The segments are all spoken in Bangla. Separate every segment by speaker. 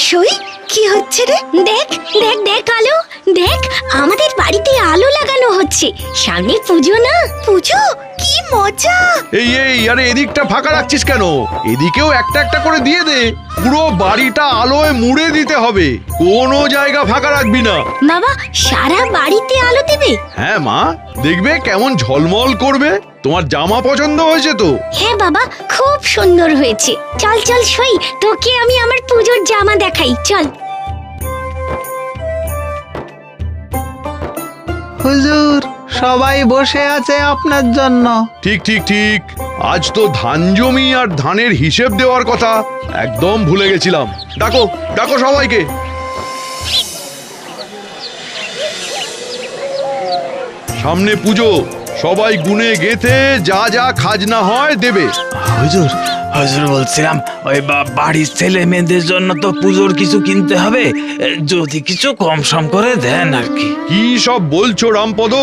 Speaker 1: সই কি হচ্ছে রে?
Speaker 2: দেখ দেখ দেখ আলো, দেখ আমাদের বাড়িতে আলো লাগানো হচ্ছে। সামনে পুজো না?
Speaker 1: পুজো? কি মজা!
Speaker 3: এই এই আরে এদিকটা ফাঁকা রাখছিস কেন? এদিকেও একটা একটা করে দিয়ে দে। পুরো বাড়িটা আলোয় মুড়ে দিতে হবে, কোনো জায়গা ফাঁকা রাখবি না।
Speaker 2: বাবা সারা বাড়িতে আলো দেবে?
Speaker 3: হ্যাঁ মা, দেখবে কেমন ঝলমল করবে। তোমার জামা পছন্দ হয়েছে তো?
Speaker 2: হ্যাঁ বাবা, খুব সুন্দর হয়েছে। চল চল সই, তোকে আমি আমার পুজোর জামা দেখাই, চল।
Speaker 4: হুজুর, সবাই বসে আছে আপনার জন্য।
Speaker 3: ঠিক ঠিক ঠিক, আজ তো ধান জমি আর ধানের হিসেব দেওয়ার কথা একদম ভুলে গেছিলাম। ডাকো ডাকো সবাইকে। সামনে পুজো, সবাই গুনে গেথে যা যা খাজনা হয় দেবে।
Speaker 5: হুজুর, হুজুর বলছিলাম ওই বাড়ির ছেলে মেয়েদের জন্য তো পুজোর কিছু কিনতে হবে, যদি কিছু কম সম করে দেন আর কি।
Speaker 3: কি সব বলছো রামপদ?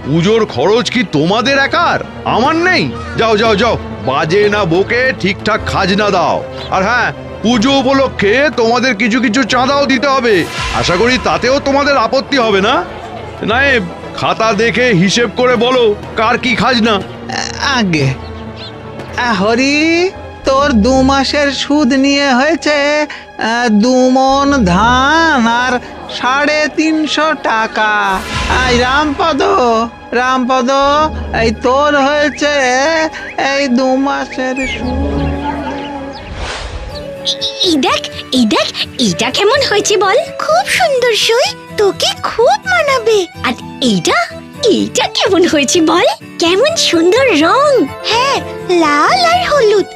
Speaker 3: পুজোর খরচ কি তোমাদের একার? আমার নেই? যাও যাও যাও, বাজে না বকে ঠিকঠাক খাজনা দাও। আর হ্যাঁ, পুজো উপলক্ষে তোমাদের কিছু কিছু চাঁদাও দিতে হবে। আশা করি তাতেও তোমাদের আপত্তি হবে না। নায়েব, খাতা দেখে হিসেব করে বলো কার কি খাজনা।
Speaker 4: আগে হরি, তোর 2 মাসের সুদ নিয়ে হয়েছে 2 মণ ধান আর 350 টাকা। এই রামপদ, এই তোর হয়েছে এই 2 মাসের সুদ।
Speaker 2: এই দেখ এই দেখ, এইটা কেমন হয়েছে বল?
Speaker 1: খুব সুন্দর সই, তোকে খুব মানাবে।
Speaker 2: আর এইটা এইটা কেমন হয়েছে বল? কেমন সুন্দর রং।
Speaker 1: হ্যাঁ, লাল আর হলুদ।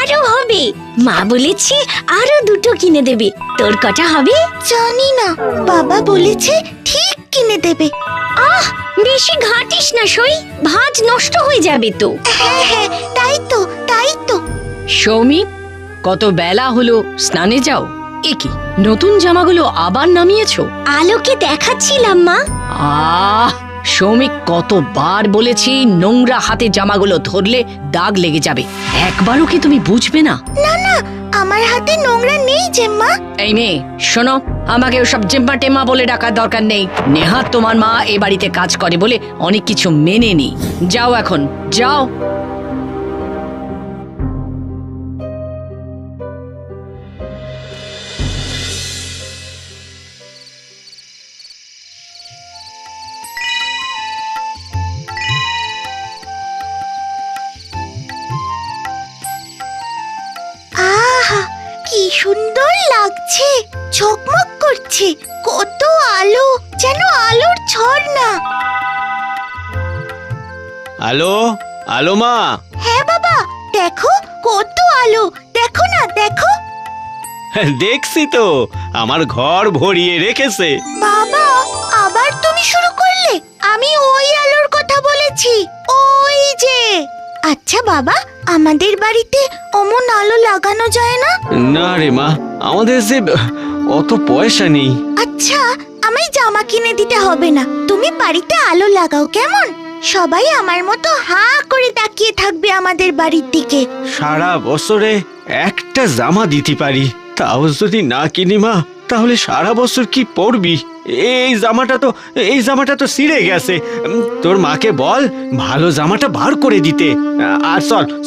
Speaker 2: আরো হবে, মা বলেছে আরো 2টো কিনে দেবে। তোর কটা হবে?
Speaker 1: জানি না, বাবা বলেছে ঠিক কিনে দেবে।
Speaker 2: আহ, বেশি ঘাটিস না সই, ভাঁজ নষ্ট হয়ে যাবে তো।
Speaker 1: হ্যাঁ হ্যাঁ, তাই তো।
Speaker 6: সৌমি, কত বেলা হলো, স্নানে যাও। একি নতুন জামাগুলো আবার নামিয়েছো?
Speaker 2: আলোকে দেখাচ্ছিলাম মা।
Speaker 6: সৌমিক, কতবার বলেছি নোংরা হাতে জামাগুলো ধরলে দাগ লেগে যাবে। একবারও কি তুমি বুঝবে না?
Speaker 1: না, আমার হাতে নোংরা নেই জেম্মা।
Speaker 6: এই মেয়ে শোনো, আমাকে ওসব জেম্মা টেম্মা বলে ডাকার দরকার নেই। নেহাত তোমার মা এ বাড়িতে কাজ করে বলে অনেক কিছু মেনে নি। যাও এখন, যাও।
Speaker 1: আহা, কি সুন্দর লাগছে, ঝকমক করছে। কত আলো, যেন আলোর ঝর্ণা।
Speaker 5: আলো, আলো মা।
Speaker 1: হ্যাঁ বাবা, দেখো কত আলো, দেখো না দেখো।
Speaker 5: দেখছি তো, আমার ঘর ভরিয়ে রেখেছে।
Speaker 1: বাবা, আবার তুমি শুরু করলে? আমি ওই আলোর কথা বলেছি, ওই যে। আচ্ছা বাবা, আমাদের বাড়িতে অমন আলো লাগানো যায় না?
Speaker 5: না রে মা, আমাদের যে অত পয়সা নেই।
Speaker 1: আচ্ছা, আমায় জামা কিনে দিতে হবে না, তুমি বাড়িতে আলো লাগাও কেমন? সবাই আমার মতো হাঁ করে তাকিয়ে থাকবে আমাদের বাড়ির দিকে।
Speaker 5: সারা বছরে একটা জামা দিতে পারি, তাও যদি না কিনি মা, তাহলে সারা বছর কি পরবি? এই জামাটা তো ছিঁড়ে গেছে। তোর মাকে বল ভালো জামাটা বার করে দিতে। আর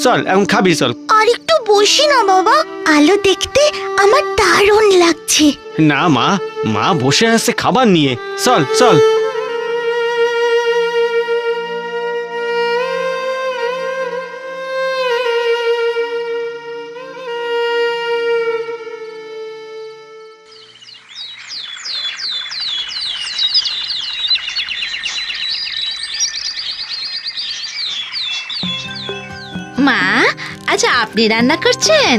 Speaker 5: চল এখন খাবি, চল।
Speaker 1: আর একটু বসি না বাবা, আলো দেখতে আমার দারুণ লাগছে।
Speaker 5: না মা বসে আছে খাবার নিয়ে, চল।
Speaker 7: মা, আচ্ছা আপনি রান্না করছেন?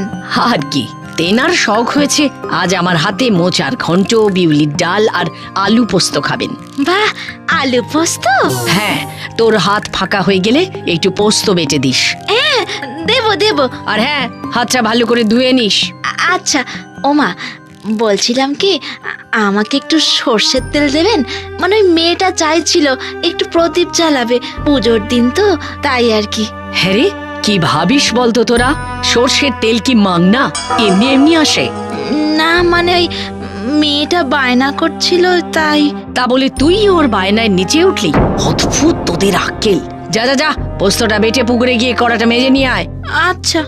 Speaker 6: আর কি, তেনার শখ হয়েছে আজ আমার হাতে মোচার ঘন্ট, বিউলির ডাল আর আলু পোস্ত খাবেন।
Speaker 7: বাহ, আলু পোস্ত?
Speaker 6: হ্যাঁ, তোর হাত ফাঁকা হয়ে গেলে একটু পোস্ত বেটে দিস।
Speaker 7: হ্যাঁ, দেব।
Speaker 6: আর হ্যাঁ, হাতটা ভালো করে ধুয়ে নিস।
Speaker 7: আচ্ছা ওমা, বলছিলাম কি, আমাকে একটু সর্ষের তেল দেবেন? মানে ওই মেয়েটা চাইছিল একটু প্রদীপ জ্বালাবে, পুজোর দিন তো, তাই আর কি।
Speaker 6: হ্যাঁ রে, কি ভাবিস বলতো তোরা? সর্ষের তেল কি মাংনা এমনি এমনি আসে?
Speaker 7: না মানে ওই মেয়েটা বায়না করছিল তাই।
Speaker 6: তা বলে তুই ওর বায়নায় নিচে উঠলি? অদ্ভুত তোদের আক্কেল। যা যা যা, পোস্তটা বেটে পুকুরে গিয়ে কড়াটা মেজে নিয়ে আয়।
Speaker 7: আচ্ছা।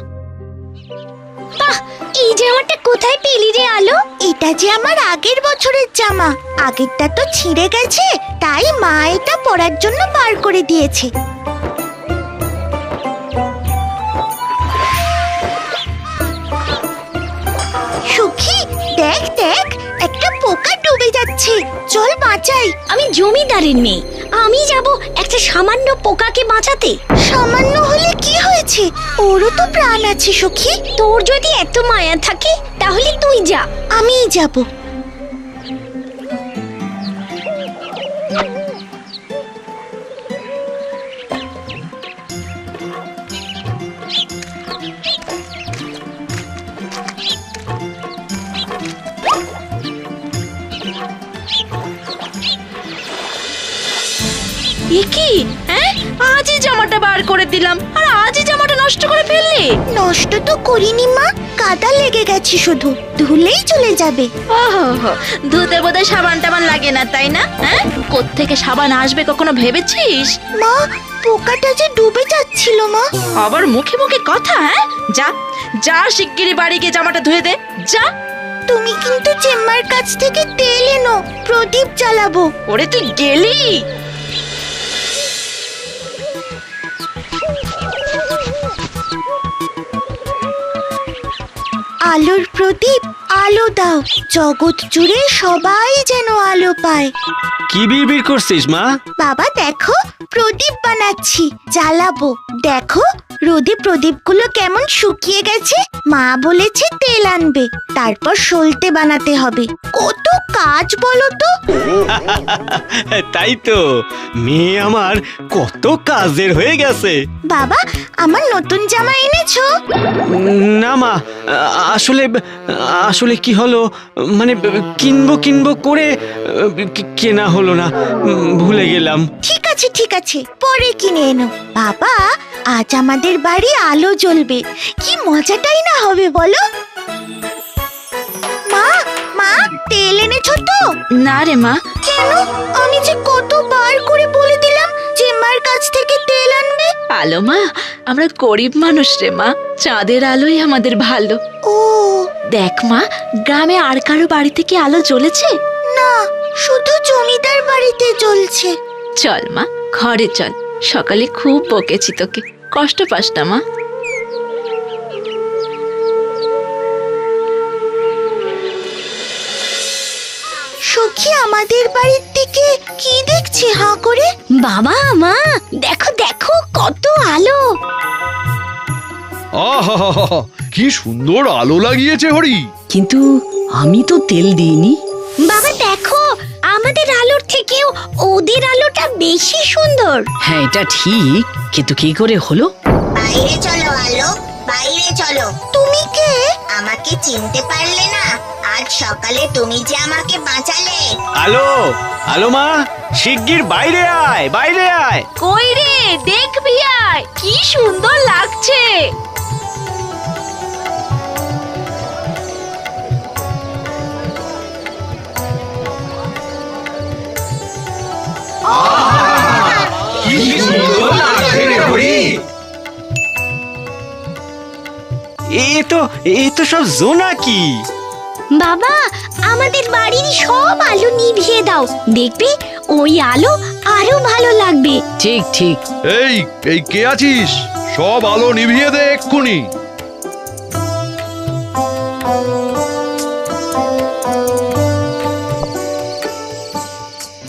Speaker 2: এই জামাটা কোথায় পেলি রে আলো?
Speaker 1: এটা যে আমার আগের বছরের জামা, আগেরটা তো ছিঁড়ে গেছে, তাই মা এটা পরার জন্য বার করে দিয়েছে। সুখী, দেখ দেখ, একটা পোকা ডুবে যাচ্ছে, চল বাঁচাই।
Speaker 2: আমি জমিদারের মেয়ে, আমি যাব একটা সামান্য পোকাকে বাঁচাতে।
Speaker 1: সামান্য হলে কি হয়েছে, ওরও তো প্রাণ আছে সুখী।
Speaker 2: তোর যদি এত মায়া থাকে তাহলে তুই যা।
Speaker 1: আমিই যাব।
Speaker 7: এ কি? হ্যাঁ, আজই জামাটা বার করে দিলাম আর আজই জামাটা নষ্ট করে ফেললি?
Speaker 1: নষ্ট তো করিনি মা, কাদা লেগে গেছে, শুধু ধুলেই চলে যাবে।
Speaker 7: ওহো, ধুতে বোধহয় সাবান টাবান লাগে না তাই না? হ্যাঁ, কোত্থেকে সাবান আসবে কখনো ভেবেছিস?
Speaker 1: মা, পোকাটা যে ডুবে যাচ্ছিল মা।
Speaker 7: আবার মুখে মুখে কথা। হ্যাঁ, যা যা শিগগিরই বাড়ি গিয়ে জামাটা ধুয়ে দে, যা।
Speaker 1: তুমি কিন্তু চেম্বার কাছ থেকে তেল এনো, প্রদীপ জ্বালাবো।
Speaker 7: ওরে তুই গেলি?
Speaker 1: আলোর প্রদীপ, আলো দাও, জগৎ জুড়ে সবাই যেন আলো পায়।
Speaker 5: কি বিড়বিড় করছিস মা?
Speaker 1: বাবা দেখো, প্রদীপ বানাচ্ছি, জ্বালাবো। দেখো রোদে প্রদীপগুলো কেমন শুকিয়ে গেছে। মা বলেছে তেল আনবে, তারপর সলতে বানাতে হবে। কত কাজ বলো তো।
Speaker 5: তাই তো, মেয়ে আমার কত কাজের হয়ে গেছে।
Speaker 1: বাবা, আমার নতুন জামা এনেছো?
Speaker 5: না মা, আসলে আসলে কি হলো, মানে কিনবো করে কেনা হলো না, ভুলে গেলাম।
Speaker 1: ঠিক আছে ঠিক আছে, পরে কিনে এনো। বাবা, আজ আমাদের বাড়ি আলো জ্বলবে, কি মজাটাই না হবে বলো। মা, মা, তেল এনেছো তো?
Speaker 7: না রে মা।
Speaker 1: কেন? আমি যে কতবার করে বলে দিলাম চেম্বার কাছ থেকে তেল আনবে।
Speaker 7: আলো মা, আমরা গরিব মানুষ রে মা, চাঁদের আলোই আমাদের ভালো।
Speaker 1: ও
Speaker 7: দেখ মা, গ্রামে আর কারো বাড়িতে কি আলো জ্বলেছে?
Speaker 1: না, শুধু জমিদার বাড়িতে জ্বলছে।
Speaker 7: চল মা, ঘরে চল, সকালে খুব বকেছি তোকে, কষ্ট পাস না মা।
Speaker 1: সখী আমাদের বাড়ির দিকে কি দেখছে হাঁ করে?
Speaker 2: বাবা মা, দেখো দেখো কত আলো।
Speaker 3: আহা, কি সুন্দর আলো লাগিয়েছে হরি।
Speaker 6: কিন্তু আমি তো তেল দিইনি।
Speaker 2: বাবা দেখো, আমাদের আলোর থেকেও ওদের আলোটা বেশি সুন্দর।
Speaker 6: হ্যাঁ এটা ঠিক, কিন্তু কি করে হলো?
Speaker 1: বাইরে চলো আলো, বাইরে চলো। তুমি কে? আমাকে চিনতে পারলে না? আজ সকালে তুমি যে আমাকে বাঁচালে।
Speaker 5: আলো, আলো মা, শিগগির বাইরে আয়, বাইরে আয়।
Speaker 7: কই রে, দেখবি আয়, কি সুন্দর লাগছে।
Speaker 5: এ তো সব জোনাকি।
Speaker 2: বাবা, আমাদের বাড়ির সব আলো নিভিয়ে দাও, দেখবে ওই আলো আরো ভালো লাগবে।
Speaker 6: ঠিক ঠিক।
Speaker 3: এই এই কে আছিস? সব আলো নিভিয়ে দে এক্ষুনি।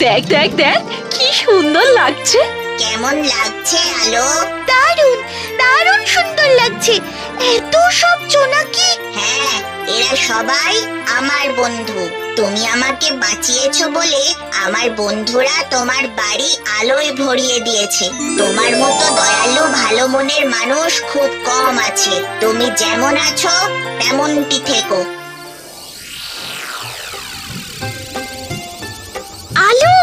Speaker 7: দেখ দেখ দেখ, কি সুন্দর লাগছে।
Speaker 1: কেমন লাগছে আলো? দারুণ, দারুণ সুন্দর লাগছে। এত সব জোনাকি। হ্যাঁ, এরা সবাই আমার বন্ধু। তুমি আমাকে বাঁচিয়েছো বলে আমার বন্ধুরা তোমার বাড়ি আলোয় ভরিয়ে দিয়েছে। তোমার মতো দয়ালু ভালো মনের মানুষ খুব কম আছে। তুমি যেমন আছো তেমনটি থেকো।
Speaker 2: আলো,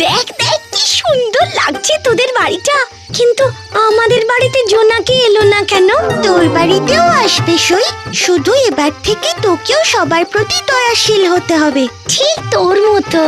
Speaker 2: দেখ দেখ কি সুন্দর লাগছে তোদের বাড়িটা। কিন্তু আমাদের বাড়িতে জোনাকি এলো না কেন?
Speaker 1: তোর তোর বাড়িতেও আসবে সই। শুধু এবার থেকে তোকেও সবার প্রতি দয়াশীল হতে হবে।
Speaker 2: ঠিক তোর মতো।